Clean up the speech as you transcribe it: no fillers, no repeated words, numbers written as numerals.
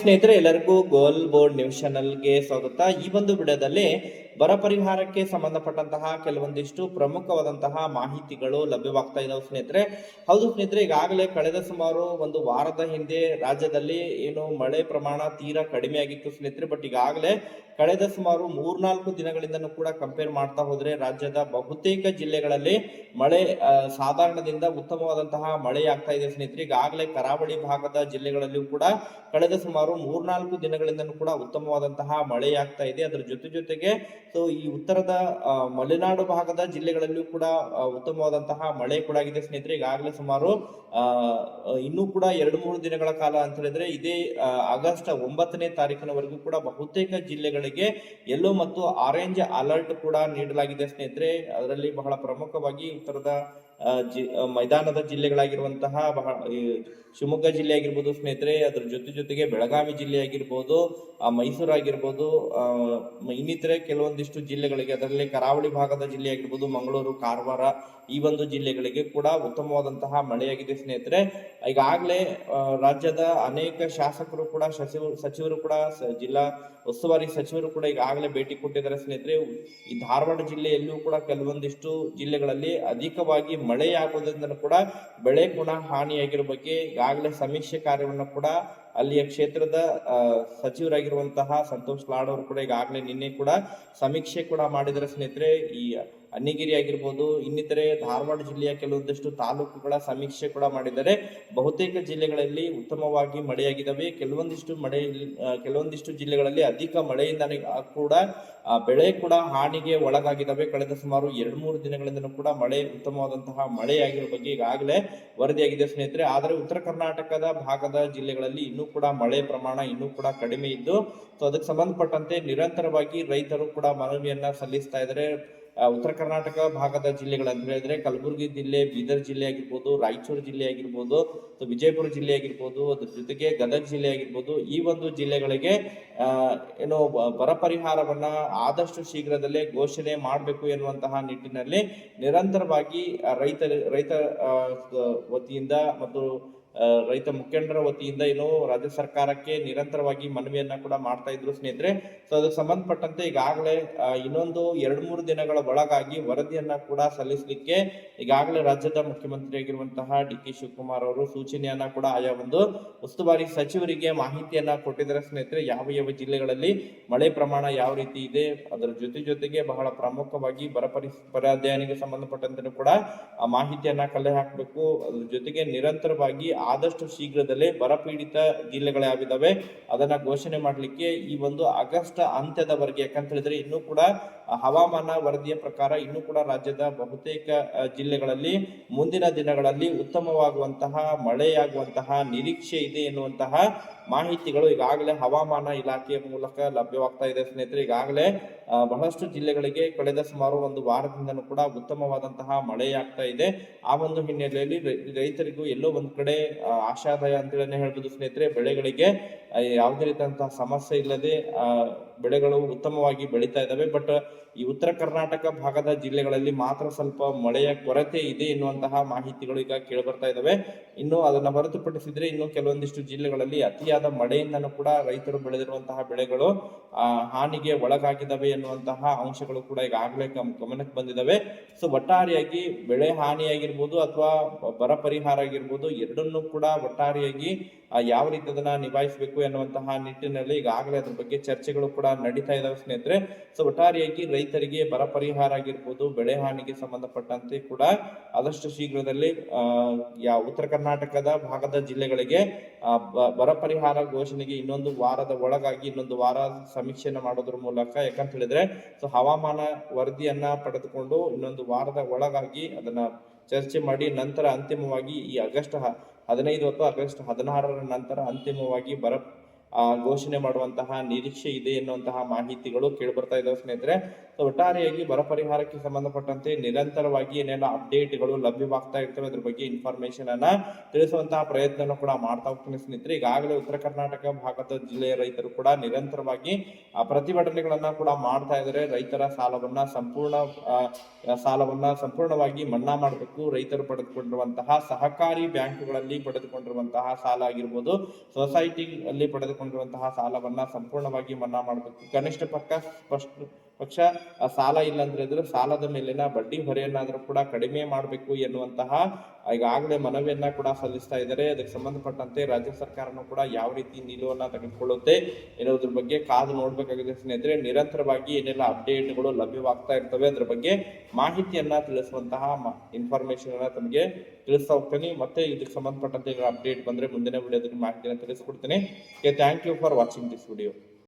ಸ್ನೇಹಿತರೆ, ಎಲ್ಲರಿಗೂ ಗೋಲ್ board news ಚಾನಲ್ಗೆ ಸ್ವಾಗತ. ಈ ಒಂದು ವಿಡಿಯೋದಲ್ಲಿ ಬರ ಪರಿಹಾರಕ್ಕೆ ಸಂಬಂಧಪಟ್ಟಂತಹ ಕೆಲವೊಂದಿಷ್ಟು ಪ್ರಮುಖವಾದಂತಹ ಮಾಹಿತಿಗಳು ಲಭ್ಯವಾಗ್ತಾ ಇದಾವೆ ಸ್ನೇಹಿತರೆ. ಹೌದು ಸ್ನೇಹಿತರೆ, ಈಗಾಗಲೇ ಕಳೆದ ಸುಮಾರು ಒಂದು ವಾರದ ಹಿಂದೆ ರಾಜ್ಯದಲ್ಲಿ ಏನು ಮಳೆ ಪ್ರಮಾಣ ತೀರಾ ಕಡಿಮೆ ಆಗಿತ್ತು ಸ್ನೇಹಿತರೆ. ಬಟ್ ಈಗಾಗಲೇ ಕಳೆದ ಸುಮಾರು 3-4 ದಿನಗಳಿಂದನೂ ಕೂಡ ಕಂಪೇರ್ ಮಾಡ್ತಾ ಹೋದ್ರೆ ರಾಜ್ಯದ ಬಹುತೇಕ ಜಿಲ್ಲೆಗಳಲ್ಲಿ ಮಳೆ ಸಾಧಾರಣದಿಂದ ಉತ್ತಮವಾದಂತಹ ಮಳೆ ಆಗ್ತಾ ಇದೆ ಸ್ನೇಹಿತರೆ. ಈಗಾಗಲೇ ಕರಾವಳಿ ಭಾಗದ ಜಿಲ್ಲೆಗಳಲ್ಲಿಯೂ ಕೂಡ ಕಳೆದ ಸುಮಾರು 3-4 ದಿನಗಳಿಂದನೂ ಕೂಡ ಉತ್ತಮವಾದಂತಹ ಮಳೆ ಆಗ್ತಾ ಇದೆ. ಅದರ ಜೊತೆಗೆ ಈ ಉತ್ತರದ ಮಲೆನಾಡು ಭಾಗದ ಜಿಲ್ಲೆಗಳಲ್ಲಿಯೂ ಕೂಡ ಉತ್ತಮವಾದಂತಹ ಮಳೆ ಕೂಡ ಆಗಿದೆ ಸ್ನೇಹಿತರೆ. ಈಗಾಗಲೇ ಸುಮಾರು ಇನ್ನೂ ಕೂಡ 2-3 ದಿನಗಳ ಕಾಲ ಅಂತ ಹೇಳಿದ್ರೆ ಇದೇ ಆಗಸ್ಟ್ 9ನೇ ತಾರೀಕಿನವರೆಗೂ ಕೂಡ ಬಹುತೇಕ ಜಿಲ್ಲೆಗಳಿಗೆ ಯೆಲ್ಲೋ ಮತ್ತು ಆರೆಂಜ್ ಅಲರ್ಟ್ ಕೂಡ ನೀಡಲಾಗಿದೆ ಸ್ನೇಹಿತರೆ. ಅದರಲ್ಲಿ ಬಹಳ ಪ್ರಮುಖವಾಗಿ ಉತ್ತರದ ಮೈದಾನದ ಜಿಲ್ಲೆಗಳಾಗಿರುವಂತಹ ಶಿವಮೊಗ್ಗ ಜಿಲ್ಲೆ ಆಗಿರ್ಬೋದು ಸ್ನೇಹಿತರೆ, ಅದರ ಜೊತೆಗೆ ಬೆಳಗಾವಿ ಜಿಲ್ಲೆ ಆಗಿರ್ಬೋದು, ಮೈಸೂರು ಆಗಿರ್ಬೋದು, ಇನ್ನಿತರೆ ಕೆಲವೊಂದಿಷ್ಟು ಜಿಲ್ಲೆಗಳಿಗೆ, ಅದರಲ್ಲಿ ಕರಾವಳಿ ಭಾಗದ ಜಿಲ್ಲೆ ಆಗಿರ್ಬೋದು, ಮಂಗಳೂರು, ಕಾರವಾರ, ಈ ಒಂದು ಜಿಲ್ಲೆಗಳಿಗೆ ಕೂಡ ಉತ್ತಮವಾದಂತಹ ಮಳೆಯಾಗಿದೆ ಸ್ನೇಹಿತರೆ. ಈಗಾಗಲೇ ರಾಜ್ಯದ ಅನೇಕ ಶಾಸಕರು ಕೂಡ ಸಚಿವರು ಕೂಡ ಜಿಲ್ಲಾ ಉಸ್ತುವಾರಿ ಸಚಿವರು ಕೂಡ ಈಗಾಗಲೇ ಭೇಟಿ ಕೊಟ್ಟಿದ್ದಾರೆ ಸ್ನೇಹಿತರೆ. ಈ ಧಾರವಾಡ ಜಿಲ್ಲೆಯಲ್ಲೂ ಕೂಡ ಕೆಲವೊಂದಿಷ್ಟು ಜಿಲ್ಲೆಗಳಲ್ಲಿ ಅಧಿಕವಾಗಿ ಮಳೆಯಾಗುವುದರಿಂದ ಕೂಡ ಬೆಳೆ ಕೂಡ ಹಾನಿಯಾಗಿರುವ ಬಗ್ಗೆ ಈಗಾಗಲೇ ಸಮೀಕ್ಷೆ ಕಾರ್ಯವನ್ನು ಕೂಡ ಅಲ್ಲಿಯ ಕ್ಷೇತ್ರದ ಸಚಿವರಾಗಿರುವಂತಹ ಸಂತೋಷ್ ಲಾಡ್ ಅವರು ಕೂಡ ಈಗಾಗಲೇ ನಿನ್ನೆ ಕೂಡ ಸಮೀಕ್ಷೆ ಕೂಡ ಮಾಡಿದರೆ ಸ್ನೇಹಿತರೆ. ಈ ಅನ್ನಿಗಿರಿ ಆಗಿರ್ಬೋದು, ಇನ್ನಿತರೆ ಧಾರವಾಡ ಜಿಲ್ಲೆಯ ಕೆಲವೊಂದಿಷ್ಟು ತಾಲೂಕುಗಳ ಸಮೀಕ್ಷೆ ಕೂಡ ಮಾಡಿದರೆ ಬಹುತೇಕ ಜಿಲ್ಲೆಗಳಲ್ಲಿ ಉತ್ತಮವಾಗಿ ಮಳೆಯಾಗಿದ್ದಾವೆ. ಕೆಲವೊಂದಿಷ್ಟು ಜಿಲ್ಲೆಗಳಲ್ಲಿ ಅಧಿಕ ಮಳೆಯಿಂದ ಕೂಡ ಬೆಳೆ ಕೂಡ ಹಾನಿಗೆ ಒಳಗಾಗಿದ್ದಾವೆ. ಕಳೆದ ಸುಮಾರು 2-3 ದಿನಗಳಿಂದ ಕೂಡ ಉತ್ತಮವಾದಂತಹ ಮಳೆಯಾಗಿರುವ ಬಗ್ಗೆ ಈಗಾಗಲೇ ವರದಿಯಾಗಿದೆ ಸ್ನೇಹಿತರೆ. ಆದರೆ ಉತ್ತರ ಕರ್ನಾಟಕದ ಭಾಗದ ಜಿಲ್ಲೆಗಳಲ್ಲಿ ಇನ್ನೂ ಕೂಡ ಮಳೆ ಪ್ರಮಾಣ ಇನ್ನೂ ಕೂಡ ಕಡಿಮೆ ಇದ್ದು, ಅದಕ್ಕೆ ಸಂಬಂಧಪಟ್ಟಂತೆ ನಿರಂತರವಾಗಿ ರೈತರು ಕೂಡ ಮನವಿಯನ್ನ ಸಲ್ಲಿಸ್ತಾ ಇದ್ದಾರೆ. ಉತ್ತರ ಕರ್ನಾಟಕ ಭಾಗದ ಜಿಲ್ಲೆಗಳಂತ ಹೇಳಿದ್ರೆ ಕಲಬುರಗಿ ಜಿಲ್ಲೆ, ಬೀದರ್ ಜಿಲ್ಲೆ ಆಗಿರ್ಬೋದು, ರಾಯಚೂರು ಜಿಲ್ಲೆ ಆಗಿರ್ಬೋದು, ವಿಜಯಪುರ ಜಿಲ್ಲೆ ಆಗಿರ್ಬೋದು, ಅದ್ರ ಜೊತೆಗೆ ಗದಗ ಜಿಲ್ಲೆ ಆಗಿರ್ಬೋದು, ಈ ಒಂದು ಜಿಲ್ಲೆಗಳಿಗೆ ಬರ ಪರಿಹಾರವನ್ನ ಆದಷ್ಟು ಶೀಘ್ರದಲ್ಲೇ ಘೋಷಣೆ ಮಾಡಬೇಕು ಎನ್ನುವಂತಹ ನಿಟ್ಟಿನಲ್ಲಿ ನಿರಂತರವಾಗಿ ರೈತ ವತಿಯಿಂದ ಮತ್ತು ರೈತ ಮುಖಂಡರ ವತಿಯಿಂದ ರಾಜ್ಯ ಸರ್ಕಾರಕ್ಕೆ ನಿರಂತರವಾಗಿ ಮನವಿಯನ್ನ ಕೂಡ ಮಾಡ್ತಾ ಇದ್ರು ಸ್ನೇಹಿತರೆ. ಅದಕ್ಕೆ ಸಂಬಂಧಪಟ್ಟಂತೆ ಈಗಾಗಲೇ ಇನ್ನೊಂದು 2-3 ದಿನಗಳ ಒಳಗಾಗಿ ವರದಿಯನ್ನ ಕೂಡ ಸಲ್ಲಿಸಲಿಕ್ಕೆ ಈಗಾಗಲೇ ರಾಜ್ಯದ ಮುಖ್ಯಮಂತ್ರಿ ಆಗಿರುವಂತಹ ಡಿ.ಕೆ. ಶಿವಕುಮಾರ್ ಅವರು ಸೂಚನೆಯನ್ನ ಕೂಡ ಆಯಾ ಒಂದು ಉಸ್ತುವಾರಿ ಸಚಿವರಿಗೆ ಮಾಹಿತಿಯನ್ನ ಕೊಟ್ಟಿದ್ದಾರೆ ಸ್ನೇಹಿತರೆ. ಯಾವ ಜಿಲ್ಲೆಗಳಲ್ಲಿ ಮಳೆ ಪ್ರಮಾಣ ಯಾವ ರೀತಿ ಇದೆ, ಅದರ ಜೊತೆಗೆ ಬಹಳ ಪ್ರಮುಖವಾಗಿ ಬರ ಅಧ್ಯಯನಕ್ಕೆ ಸಂಬಂಧಪಟ್ಟಂತೆ ಕೂಡ ಆ ಮಾಹಿತಿಯನ್ನ ಕಲೆ ಹಾಕಬೇಕು. ಅದ್ರ ಜೊತೆಗೆ ನಿರಂತರವಾಗಿ ಆದಷ್ಟು ಶೀಘ್ರದಲ್ಲೇ ಬರಪೀಡಿತ ಜಿಲ್ಲೆಗಳು ಯಾವಿದಾವೆ ಅದನ್ನ ಘೋಷಣೆ ಮಾಡಲಿಕ್ಕೆ ಈ ಒಂದು ಆಗಸ್ಟ್ ಅಂತ್ಯದವರೆಗೆ, ಯಾಕಂತ ಹೇಳಿದ್ರೆ ಇನ್ನೂ ಕೂಡ ಹವಾಮಾನ ವರದಿಯ ಪ್ರಕಾರ ಇನ್ನೂ ಕೂಡ ರಾಜ್ಯದ ಬಹುತೇಕ ಜಿಲ್ಲೆಗಳಲ್ಲಿ ಮುಂದಿನ ದಿನಗಳಲ್ಲಿ ಉತ್ತಮವಾಗುವಂತಹ ಮಳೆಯಾಗುವಂತಹ ನಿರೀಕ್ಷೆ ಇದೆ ಎನ್ನುವಂತಹ ಮಾಹಿತಿಗಳು ಈಗಾಗಲೇ ಹವಾಮಾನ ಇಲಾಖೆಯ ಮೂಲಕ ಲಭ್ಯವಾಗ್ತಾ ಇದೆ ಸ್ನೇಹಿತರೆ. ಈಗಾಗಲೇ ಬಹಳಷ್ಟು ಜಿಲ್ಲೆಗಳಿಗೆ ಕಳೆದ ಸುಮಾರು ಒಂದು ವಾರದಿಂದನೂ ಕೂಡ ಉತ್ತಮವಾದಂತಹ ಮಳೆಯಾಗ್ತಾ ಇದೆ. ಆ ಒಂದು ಹಿನ್ನೆಲೆಯಲ್ಲಿ ರೈತರಿಗೂ ಎಲ್ಲೋ ಒಂದ್ ಕಡೆ ಆಶಾದಾಯ ಅಂತೇಳಿ ಹೇಳ್ಬೋದು ಸ್ನೇಹಿತರೆ. ಬೆಳೆಗಳಿಗೆ ಯಾವುದೇ ರೀತಿಯಂತಹ ಸಮಸ್ಯೆ ಇಲ್ಲದೆ ಬೆಳೆಗಳು ಉತ್ತಮವಾಗಿ ಬೆಳೀತಾ ಇದ್ದಾವೆ. ಬಟ್ ಈ ಉತ್ತರ ಕರ್ನಾಟಕ ಭಾಗದ ಜಿಲ್ಲೆಗಳಲ್ಲಿ ಮಾತ್ರ ಸ್ವಲ್ಪ ಮಳೆಯ ಕೊರತೆ ಇದೆ ಎನ್ನುವಂತಹ ಮಾಹಿತಿಗಳು ಈಗ ಕೇಳಿ ಬರ್ತಾ ಇದ್ದಾವೆ. ಇನ್ನು ಅದನ್ನ ಹೊರತುಪಡಿಸಿದ್ರೆ ಇನ್ನು ಕೆಲವೊಂದಿಷ್ಟು ಜಿಲ್ಲೆಗಳಲ್ಲಿ ಅತಿಯಾದ ಮಳೆಯಿಂದನೂ ಕೂಡ ರೈತರು ಬೆಳೆದಿರುವಂತಹ ಬೆಳೆಗಳು ಹಾನಿಗೆ ಒಳಗಾಗಿದ್ದಾವೆ ಎನ್ನುವಂತಹ ಅಂಶಗಳು ಕೂಡ ಈಗಾಗಲೇ ಗಮನಕ್ಕೆ ಬಂದಿದ್ದಾವೆ. ಒಟ್ಟಾರೆಯಾಗಿ ಬೆಳೆ ಹಾನಿಯಾಗಿರ್ಬೋದು ಅಥವಾ ಬರ ಪರಿಹಾರ ಆಗಿರ್ಬೋದು, ಎರಡನ್ನೂ ಕೂಡ ಒಟ್ಟಾರೆಯಾಗಿ ಯಾವ ರೀತಿ ಅದನ್ನ ನಿಭಾಯಿಸಬೇಕು ಎನ್ನುವಂತಹ ನಿಟ್ಟಿನಲ್ಲಿ ಈಗಾಗಲೇ ಅದ್ರ ಬಗ್ಗೆ ಚರ್ಚೆಗಳು ಕೂಡ ನಡೀತಾ ಇದಾವೆ ಸ್ನೇಹಿತರೆ. ಒಟ್ಟಾರೆಯಾಗಿ ರೈತರಿಗೆ ಬರ ಪರಿಹಾರ ಆಗಿರ್ಬೋದು, ಬೆಳೆ ಹಾನಿಗೆ ಸಂಬಂಧಪಟ್ಟಂತೆ ಕೂಡ ಆದಷ್ಟು ಶೀಘ್ರದಲ್ಲಿ ಉತ್ತರ ಕರ್ನಾಟಕದ ಭಾಗದ ಜಿಲ್ಲೆಗಳಿಗೆ ಬರ ಪರಿಹಾರ ಘೋಷಣೆಗೆ ಇನ್ನೊಂದು ವಾರದ ಒಳಗಾಗಿ ಇನ್ನೊಂದು ವಾರ ಸಮೀಕ್ಷೆಯನ್ನು ಮಾಡೋದ್ರ ಮೂಲಕ, ಯಾಕಂತ ಹೇಳಿದ್ರೆ ಹವಾಮಾನ ವರದಿಯನ್ನ ಪಡೆದುಕೊಂಡು ಇನ್ನೊಂದು ವಾರದ ಒಳಗಾಗಿ ಅದನ್ನ ಚರ್ಚೆ ಮಾಡಿ ನಂತರ ಅಂತಿಮವಾಗಿ ಈ ಆಗಸ್ಟ್ 15 ಅಥವಾ ಆಗಸ್ಟ್ 16ರ ನಂತರ ಅಂತಿಮವಾಗಿ ಬರ ಘೋಷಣೆ ಮಾಡುವಂತಹ ನಿರೀಕ್ಷೆ ಇದೆ ಎನ್ನುವಂತಹ ಮಾಹಿತಿಗಳು ಕೇಳಿಬರ್ತಾ ಇದ್ದಾವೆ ಸ್ನೇಹಿತರೆ. ಒಟ್ಟಾರೆಯಾಗಿ ಬರ ಪರಿಹಾರಕ್ಕೆ ಸಂಬಂಧಪಟ್ಟಂತೆ ನಿರಂತರವಾಗಿ ಏನೆಲ್ಲ ಅಪ್ಡೇಟ್ಗಳು ಲಭ್ಯವಾಗ್ತಾ ಇರ್ತವೆ ಅದ್ರ ಬಗ್ಗೆ ಇನ್ಫಾರ್ಮೇಶನ್ ಅನ್ನ ತಿಳಿಸುವಂತಹ ಪ್ರಯತ್ನ ಕೂಡ ಮಾಡ್ತಾ ಹೋಗ್ತೀನಿ ಸ್ನೇಹಿತರೆ. ಈಗಾಗಲೇ ಉತ್ತರ ಕರ್ನಾಟಕ ಭಾಗದ ಜಿಲ್ಲೆಯ ರೈತರು ಕೂಡ ನಿರಂತರವಾಗಿ ಪ್ರತಿಭಟನೆಗಳನ್ನ ಕೂಡ ಮಾಡ್ತಾ ಇದ್ದಾರೆ. ರೈತರ ಸಾಲವನ್ನ ಸಂಪೂರ್ಣವಾಗಿ ಮನ್ನಾ ಮಾಡಬೇಕು. ರೈತರು ಪಡೆದುಕೊಂಡಿರುವಂತಹ ಸಹಕಾರಿ ಬ್ಯಾಂಕ್ಗಳಲ್ಲಿ ಪಡೆದುಕೊಂಡಿರುವಂತಹ ಸಾಲ ಆಗಿರ್ಬೋದು, ಸೊಸೈಟಿ ಅಲ್ಲಿ ತೆಗೆದುಕೊಂಡಿರುವಂತಹ ಸಾಲವನ್ನ ಸಂಪೂರ್ಣವಾಗಿ ಮನ್ನಾ ಮಾಡಬೇಕು. ಕನಿಷ್ಠ ಪಕ್ಷ ಸಾಲ ಇಲ್ಲ ಅಂದ್ರೆ ಸಾಲದ ಮೇಲಿನ ಬಡ್ಡಿ ಹೊರೆಯನ್ನಾದ್ರೂ ಕೂಡ ಕಡಿಮೆ ಮಾಡಬೇಕು ಎನ್ನುವಂತಹ ಈಗಾಗಲೇ ಮನವಿಯನ್ನ ಕೂಡ ಸಲ್ಲಿಸ್ತಾ ಇದ್ದಾರೆ. ಅದಕ್ಕೆ ಸಂಬಂಧಪಟ್ಟಂತೆ ರಾಜ್ಯ ಸರ್ಕಾರನೂ ಕೂಡ ಯಾವ ರೀತಿ ನಿಲುವನ್ನ ತೆಗೆದುಕೊಳ್ಳುತ್ತೆ ಎನ್ನುವುದ್ರ ಬಗ್ಗೆ ಕಾದು ನೋಡ್ಬೇಕಾಗಿದೆ ಸ್ನೇಹಿತರೆ. ನಿರಂತರವಾಗಿ ಏನೆಲ್ಲ ಅಪ್ಡೇಟ್ಗಳು ಲಭ್ಯವಾಗ್ತಾ ಇರ್ತವೆ ಅದ್ರ ಬಗ್ಗೆ ಮಾಹಿತಿಯನ್ನ ತಿಳಿಸುವಂತಹ ಇನ್ಫಾರ್ಮೇಶನ್ ಅನ್ನ ತಮಗೆ ತಿಳಿಸ್ತಾ ಹೋಗ್ತೀನಿ. ಮತ್ತೆ ಇದಕ್ಕೆ ಸಂಬಂಧಪಟ್ಟಂತೆ ಅಪ್ಡೇಟ್ ಬಂದ್ರೆ ಮುಂದಿನ ವಿಡಿಯೋದಲ್ಲಿ ಮಾಹಿತಿಯನ್ನು ತಿಳಿಸ್ಕೊಡ್ತೀನಿ. Thank you for watching this video.